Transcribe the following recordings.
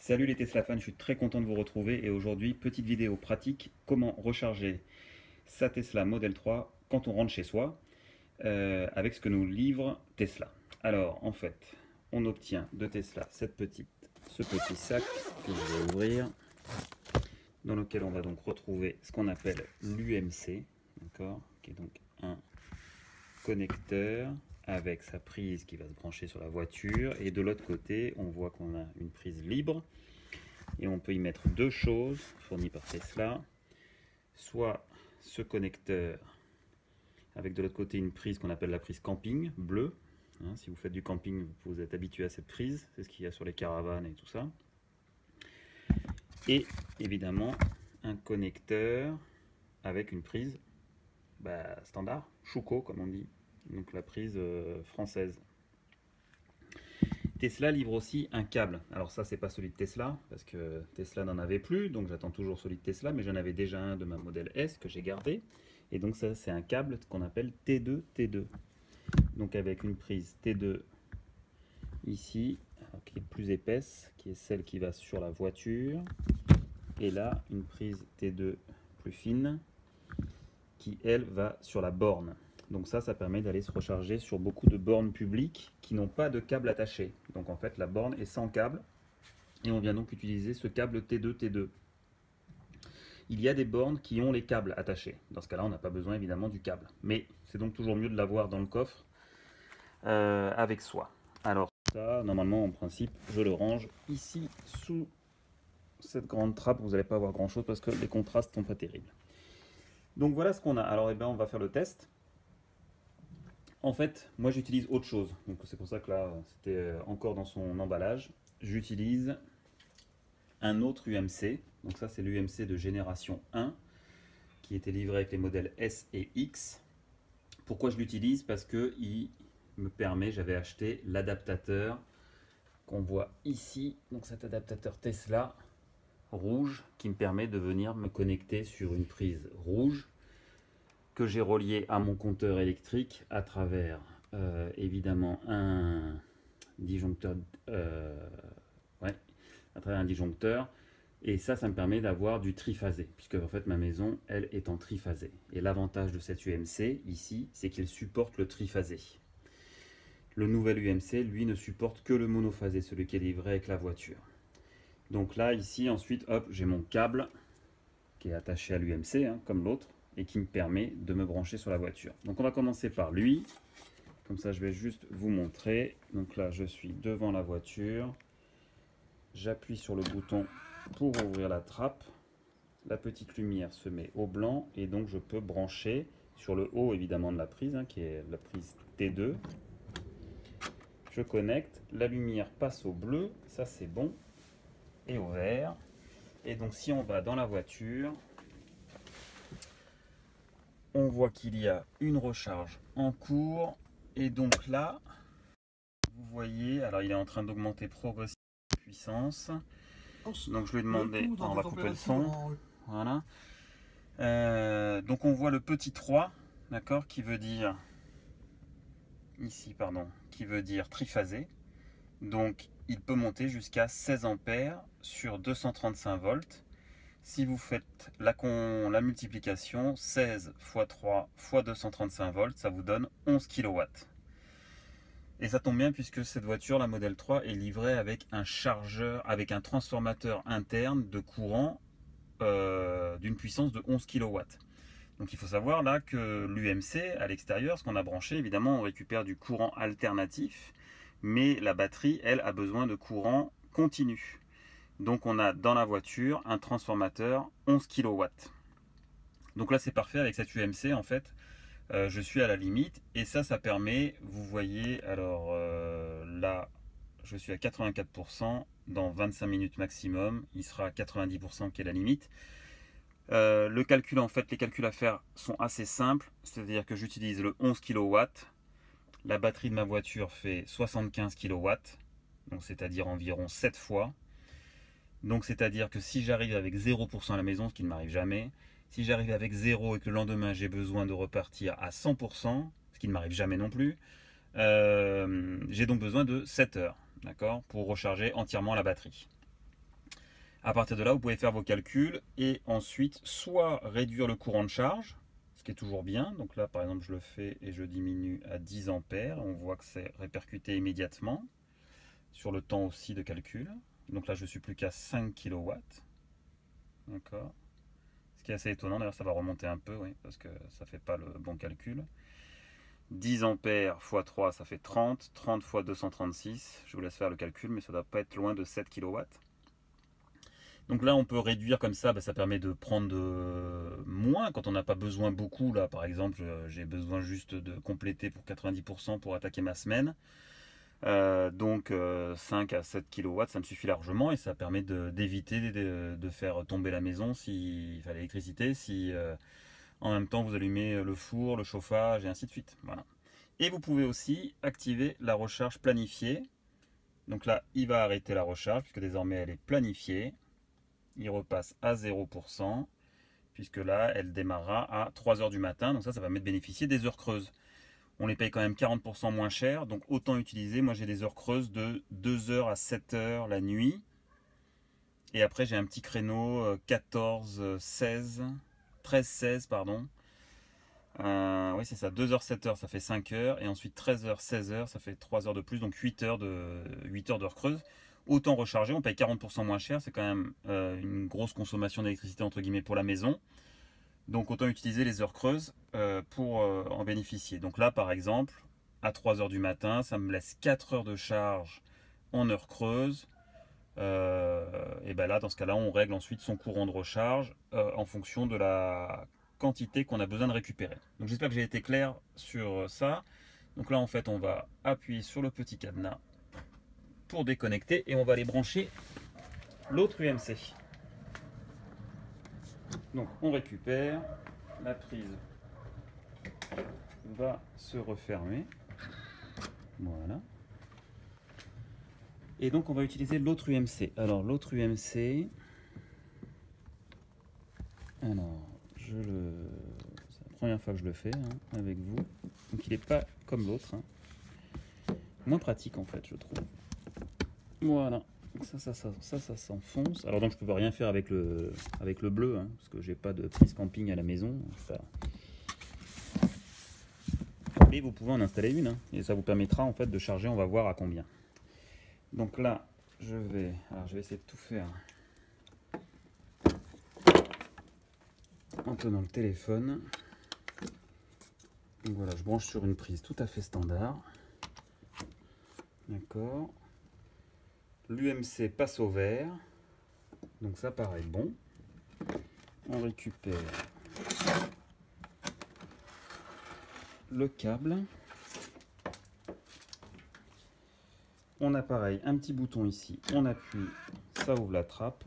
Salut les Tesla fans, je suis très content de vous retrouver et aujourd'hui, petite vidéo pratique, comment recharger sa Tesla Model 3 quand on rentre chez soi avec ce que nous livre Tesla. Alors en fait, on obtient de Tesla ce petit sac que je vais ouvrir, dans lequel on va donc retrouver ce qu'on appelle l'UMC, d'accord, qui est donc un connecteur avec sa prise qui va se brancher sur la voiture, et de l'autre côté on voit qu'on a une prise libre et on peut y mettre deux choses fournies par Tesla, soit ce connecteur avec de l'autre côté une prise qu'on appelle la prise camping bleue, hein, si vous faites du camping vous êtes habitué à cette prise, c'est ce qu'il y a sur les caravanes et tout ça, et évidemment un connecteur avec une prise standard, Schuko comme on dit, donc la prise française. Tesla livre aussi un câble. Alors ça c'est pas celui de Tesla parce que Tesla n'en avait plus, donc j'attends toujours celui de Tesla, mais j'en avais déjà un de ma modèle S que j'ai gardé. Et donc ça c'est un câble qu'on appelle T2T2. Donc avec une prise T2 ici, qui est plus épaisse, qui est celle qui va sur la voiture. Et là une prise T2 plus fine qui elle va sur la borne. Donc ça permet d'aller se recharger sur beaucoup de bornes publiques qui n'ont pas de câble attaché. Donc en fait la borne est sans câble et on vient donc utiliser ce câble T2T2. Il y a des bornes qui ont les câbles attachés. Dans ce cas-là on n'a pas besoin évidemment du câble. Mais c'est donc toujours mieux de l'avoir dans le coffre avec soi. Alors ça normalement en principe je le range ici sous cette grande trappe. Vous n'allez pas avoir grand chose parce que les contrastes sont pas terribles. Donc voilà ce qu'on a. Alors on va faire le test. En fait, moi j'utilise autre chose, donc c'est pour ça que là c'était encore dans son emballage. J'utilise un autre UMC, donc ça c'est l'UMC de génération 1 qui était livré avec les modèles S et X. Pourquoi je l'utilise? Parce que il me permet, j'avais acheté l'adaptateur qu'on voit ici, donc cet adaptateur Tesla rouge qui me permet de venir me connecter sur une prise rouge que j'ai relié à mon compteur électrique à travers évidemment un disjoncteur, à travers un disjoncteur, et ça me permet d'avoir du triphasé, puisque en fait ma maison elle est en triphasé. Et l'avantage de cet UMC ici, c'est qu'il supporte le triphasé. Le nouvel UMC lui ne supporte que le monophasé, celui qui est livré avec la voiture. Donc là ici ensuite hop, j'ai mon câble qui est attaché à l'UMC hein, comme l'autre, et qui me permet de me brancher sur la voiture. Donc on va commencer par lui, comme ça je vais juste vous montrer. Donc là je suis devant la voiture, j'appuie sur le bouton pour ouvrir la trappe, la petite lumière se met au blanc et donc je peux brancher sur le haut évidemment de la prise, hein, qui est la prise T2. Je connecte, la lumière passe au bleu, ça c'est bon, et au vert. Et donc si on va dans la voiture, on voit qu'il y a une recharge en cours, et donc là vous voyez, alors il est en train d'augmenter progressivement la puissance, donc je lui ai demandé, on va couper le son, voilà, donc on voit le petit 3, d'accord, qui veut dire ici, pardon, qui veut dire triphasé, donc il peut monter jusqu'à 16 ampères sur 235 volts. Si vous faites la multiplication, 16 x 3 x 235 volts, ça vous donne 11 kW. Et ça tombe bien puisque cette voiture, la Model 3, est livrée avec un chargeur, avec un transformateur interne de courant d'une puissance de 11 kW. Donc il faut savoir là que l'UMC, à l'extérieur, ce qu'on a branché, évidemment on récupère du courant alternatif, mais la batterie, elle, a besoin de courant continu. Donc on a dans la voiture un transformateur 11 kW. Donc là c'est parfait avec cette UMC en fait. Je suis à la limite et ça permet, vous voyez, alors là je suis à 84%, dans 25 minutes maximum, il sera à 90% qui est la limite. Le calcul en fait, les calculs à faire sont assez simples, c'est-à-dire que j'utilise le 11 kW, la batterie de ma voiture fait 75 kW, donc c'est-à-dire environ 7 fois. Donc c'est-à-dire que si j'arrive avec 0% à la maison, ce qui ne m'arrive jamais, si j'arrive avec 0 et que le lendemain j'ai besoin de repartir à 100%, ce qui ne m'arrive jamais non plus, j'ai donc besoin de 7 heures, d'accord, pour recharger entièrement la batterie. À partir de là, vous pouvez faire vos calculs et ensuite soit réduire le courant de charge, ce qui est toujours bien. Donc là, par exemple, je le fais et je diminue à 10 ampères. On voit que c'est répercuté immédiatement sur le temps aussi de calcul. Donc là, je suis plus qu'à 5 kW. D'accord. Ce qui est assez étonnant, d'ailleurs, ça va remonter un peu, oui, parce que ça ne fait pas le bon calcul. 10 ampères x 3, ça fait 30. 30 x 236. Je vous laisse faire le calcul, mais ça ne doit pas être loin de 7 kW. Donc là, on peut réduire comme ça, ça permet de prendre moins quand on n'a pas besoin beaucoup. Là, par exemple, j'ai besoin juste de compléter pour 90% pour attaquer ma semaine. Donc 5 à 7 kW, ça me suffit largement et ça permet d'éviter de faire tomber la maison, l'électricité, si en même temps vous allumez le four, le chauffage et ainsi de suite. Voilà. Et vous pouvez aussi activer la recharge planifiée. Donc là, il va arrêter la recharge puisque désormais elle est planifiée. Il repasse à 0%, puisque là, elle démarrera à 3 h du matin. Donc ça permet de bénéficier des heures creuses. On les paye quand même 40% moins cher, donc autant utiliser. Moi, j'ai des heures creuses de 2 h à 7 h la nuit. Et après, j'ai un petit créneau 14, 16, 13, 16, pardon. Oui, c'est ça, 2 h, 7 h, ça fait 5 h. Et ensuite, 13 h, 16 h, ça fait 3 heures de plus, donc 8 heures d'heures creuses. Autant recharger, on paye 40% moins cher, c'est quand même une grosse consommation d'électricité entre guillemets pour la maison. Donc autant utiliser les heures creuses pour en bénéficier. Donc là par exemple, à 3 h du matin, ça me laisse 4 heures de charge en heures creuses. Et ben là, dans ce cas-là, on règle ensuite son courant de recharge en fonction de la quantité qu'on a besoin de récupérer. Donc j'espère que j'ai été clair sur ça. Donc là en fait, on va appuyer sur le petit cadenas pour déconnecter et on va aller brancher l'autre UMC. Donc on récupère, la prise va se refermer, voilà, et donc on va utiliser l'autre UMC. Alors l'autre UMC, alors c'est la première fois que je le fais avec vous, donc il n'est pas comme l'autre, moins pratique en fait je trouve. Voilà, donc ça s'enfonce. Alors donc je peux rien faire avec le bleu, parce que j'ai pas de prise camping à la maison. Mais vous pouvez en installer une, et ça vous permettra en fait de charger, on va voir à combien. Donc là, je vais essayer de tout faire en tenant le téléphone. Donc voilà, je branche sur une prise tout à fait standard. D'accord. L'UMC passe au vert, donc ça paraît bon. On récupère le câble. On a pareil un petit bouton ici, on appuie, ça ouvre la trappe.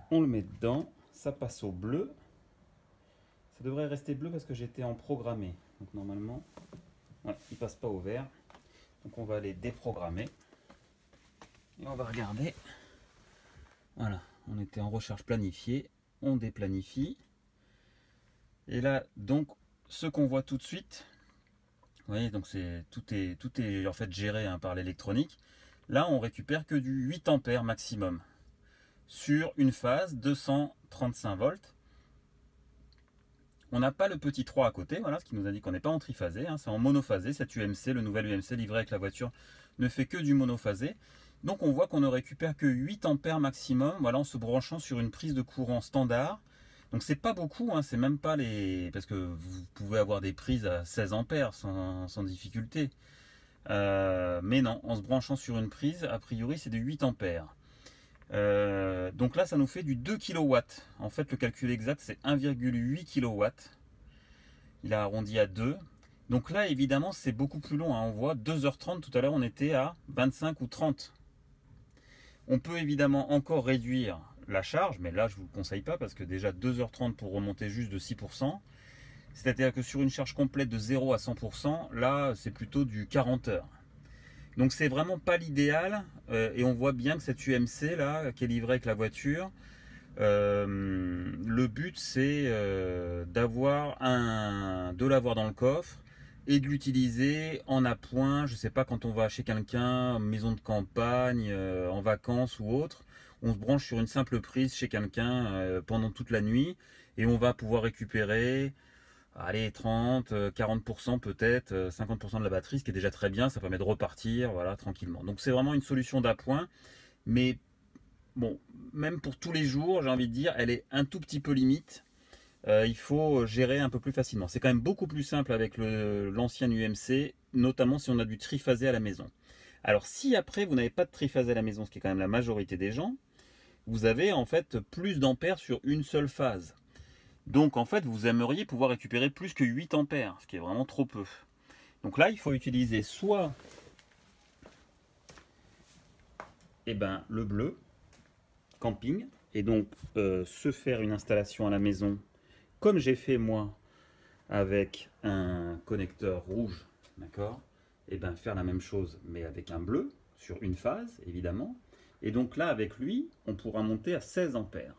On le met dedans, ça passe au bleu. Ça devrait rester bleu parce que j'étais en programmé. Donc normalement, ouais, il passe pas au vert. Donc on va aller déprogrammer. Et on va regarder. Voilà, on était en recharge planifiée, on déplanifie. Et là, donc, ce qu'on voit tout de suite, vous voyez, donc tout est en fait géré par l'électronique. Là, on récupère que du 8 ampères maximum sur une phase 235 volts. On n'a pas le petit 3 à côté, voilà, ce qui nous indique qu'on n'est pas en triphasé, c'est en monophasé. Cet UMC, le nouvel UMC livré avec la voiture, ne fait que du monophasé. Donc on voit qu'on ne récupère que 8 ampères maximum, voilà, en se branchant sur une prise de courant standard. Donc c'est pas beaucoup, c'est même pas les... Parce que vous pouvez avoir des prises à 16 ampères sans difficulté. Mais non, en se branchant sur une prise, a priori c'est de 8 ampères. Donc là ça nous fait du 2 kW. En fait le calcul exact c'est 1,8 kW. Il a arrondi à 2. Donc là évidemment c'est beaucoup plus long, on voit 2h30, tout à l'heure on était à 25 ou 30. On peut évidemment encore réduire la charge, mais là je ne vous le conseille pas parce que déjà 2h30 pour remonter juste de 6%. C'est-à-dire que sur une charge complète de 0 à 100%, là c'est plutôt du 40 heures. Donc c'est vraiment pas l'idéal, et on voit bien que cette UMC là qui est livrée avec la voiture, le but c'est de l'avoir dans le coffre et de l'utiliser en appoint. Je sais pas, quand on va chez quelqu'un, maison de campagne, en vacances ou autre, on se branche sur une simple prise chez quelqu'un pendant toute la nuit et on va pouvoir récupérer, allez, 30, 40% peut-être, 50% de la batterie, ce qui est déjà très bien, ça permet de repartir, voilà, tranquillement. Donc c'est vraiment une solution d'appoint, mais bon, même pour tous les jours, j'ai envie de dire, elle est un tout petit peu limite. Il faut gérer un peu plus facilement. C'est quand même beaucoup plus simple avec l'ancien UMC, notamment si on a du triphasé à la maison. Alors si après vous n'avez pas de triphasé à la maison, ce qui est quand même la majorité des gens, vous avez en fait plus d'ampères sur une seule phase. Donc en fait vous aimeriez pouvoir récupérer plus que 8 ampères, ce qui est vraiment trop peu. Donc là il faut utiliser soit le bleu, camping, et donc se faire une installation à la maison comme j'ai fait moi avec un connecteur rouge, d'accord, et bien faire la même chose mais avec un bleu sur une phase évidemment. Et donc là avec lui on pourra monter à 16 ampères.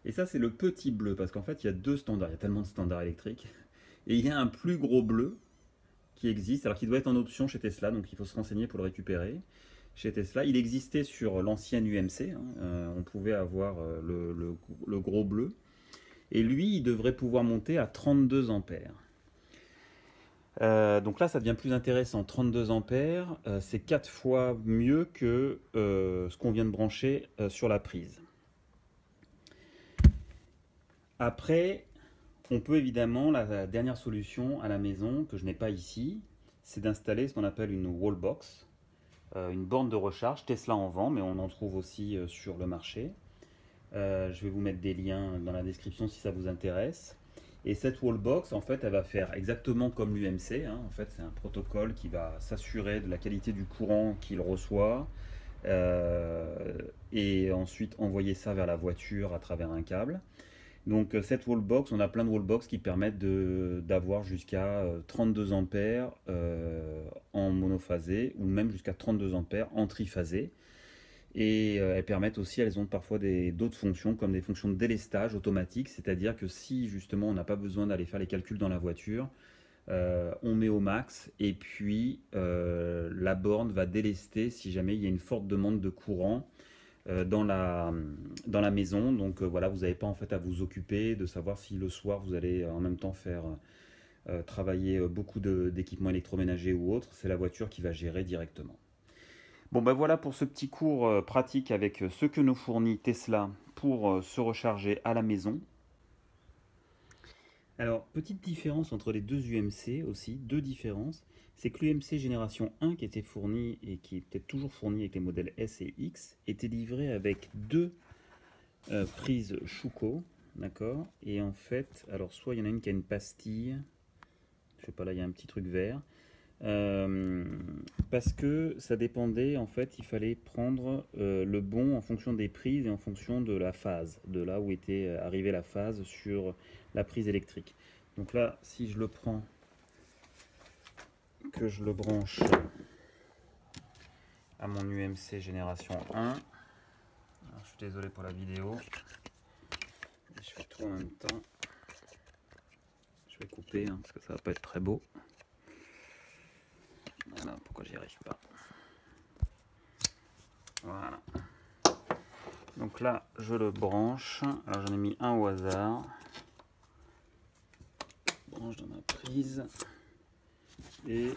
Et ça c'est le petit bleu parce qu'en fait il y a deux standards, il y a tellement de standards électriques. Et il y a un plus gros bleu qui existe, alors qu'il doit être en option chez Tesla, donc il faut se renseigner pour le récupérer. Chez Tesla, il existait sur l'ancienne UMC, on pouvait avoir le gros bleu. Et lui, il devrait pouvoir monter à 32 ampères. Donc là, ça devient plus intéressant. 32 ampères, c'est 4 fois mieux que ce qu'on vient de brancher sur la prise. Après, on peut évidemment, la dernière solution à la maison, que je n'ai pas ici, c'est d'installer ce qu'on appelle une wallbox, une borne de recharge. Tesla en vend, mais on en trouve aussi sur le marché. Je vais vous mettre des liens dans la description si ça vous intéresse. Et cette wallbox, en fait, elle va faire exactement comme l'UMC. En fait, c'est un protocole qui va s'assurer de la qualité du courant qu'il reçoit et ensuite envoyer ça vers la voiture à travers un câble. Donc cette wallbox, on a plein de wallbox qui permettent d'avoir jusqu'à 32 ampères en monophasé ou même jusqu'à 32 ampères en triphasé. Et elles permettent aussi, elles ont parfois d'autres fonctions comme des fonctions de délestage automatique, c'est-à-dire que si justement on n'a pas besoin d'aller faire les calculs dans la voiture, on met au max et puis la borne va délester si jamais il y a une forte demande de courant dans la maison. Donc voilà, vous n'avez pas en fait à vous occuper de savoir si le soir vous allez en même temps faire travailler beaucoup d'équipements électroménagers ou autres. C'est la voiture qui va gérer directement. Bon ben voilà pour ce petit cours pratique avec ce que nous fournit Tesla pour se recharger à la maison. Alors, petite différence entre les deux UMC aussi, deux différences, c'est que l'UMC génération 1 qui était fourni et qui est peut-être toujours fourni avec les modèles S et X était livré avec deux prises Schuko, d'accord. Et en fait, alors soit il y en a une qui a une pastille, je sais pas, là il y a un petit truc vert. Parce que ça dépendait, en fait, il fallait prendre le bon en fonction des prises et en fonction de la phase, de là où était arrivée la phase sur la prise électrique. Donc là, si je le prends, que je le branche à mon UMC génération 1, alors, je suis désolé pour la vidéo, je fais tout en même temps, je vais couper parce que ça va pas être très beau. Voilà, pourquoi j'y arrive pas. Voilà. Donc là, je le branche. Alors j'en ai mis un au hasard. Je branche dans ma prise. Et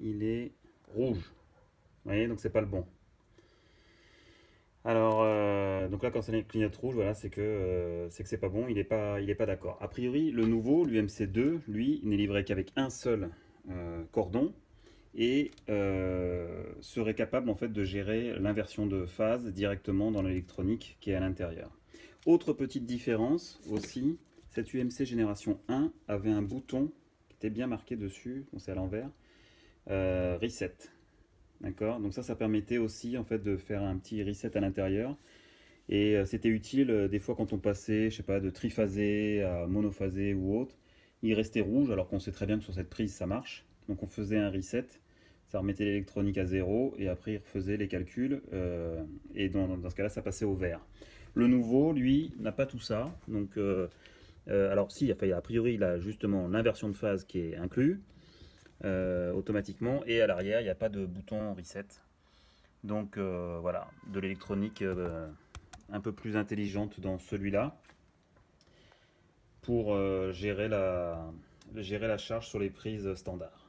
il est rouge. Vous voyez, donc c'est pas le bon. Alors, donc là, quand ça clignote rouge, voilà, c'est que c'est pas bon, il est pas d'accord. A priori, le nouveau, l'UMC2, lui, n'est livré qu'avec un seul cordon. Et serait capable en fait de gérer l'inversion de phase directement dans l'électronique qui est à l'intérieur. Autre petite différence aussi, cette UMC génération 1 avait un bouton qui était bien marqué dessus, bon, c'est à l'envers, reset. D'accord, donc ça permettait aussi en fait de faire un petit reset à l'intérieur. Et c'était utile des fois quand on passait, je sais pas, de triphasé à monophasé ou autre, il restait rouge alors qu'on sait très bien que sur cette prise ça marche. Donc on faisait un reset. Ça remettait l'électronique à 0 et après il refaisait les calculs et dans ce cas-là ça passait au vert. Le nouveau, lui, n'a pas tout ça. Donc, alors si, enfin, a priori il a justement l'inversion de phase qui est inclus automatiquement et à l'arrière il n'y a pas de bouton reset. Donc voilà, de l'électronique un peu plus intelligente dans celui-là pour gérer la charge sur les prises standards.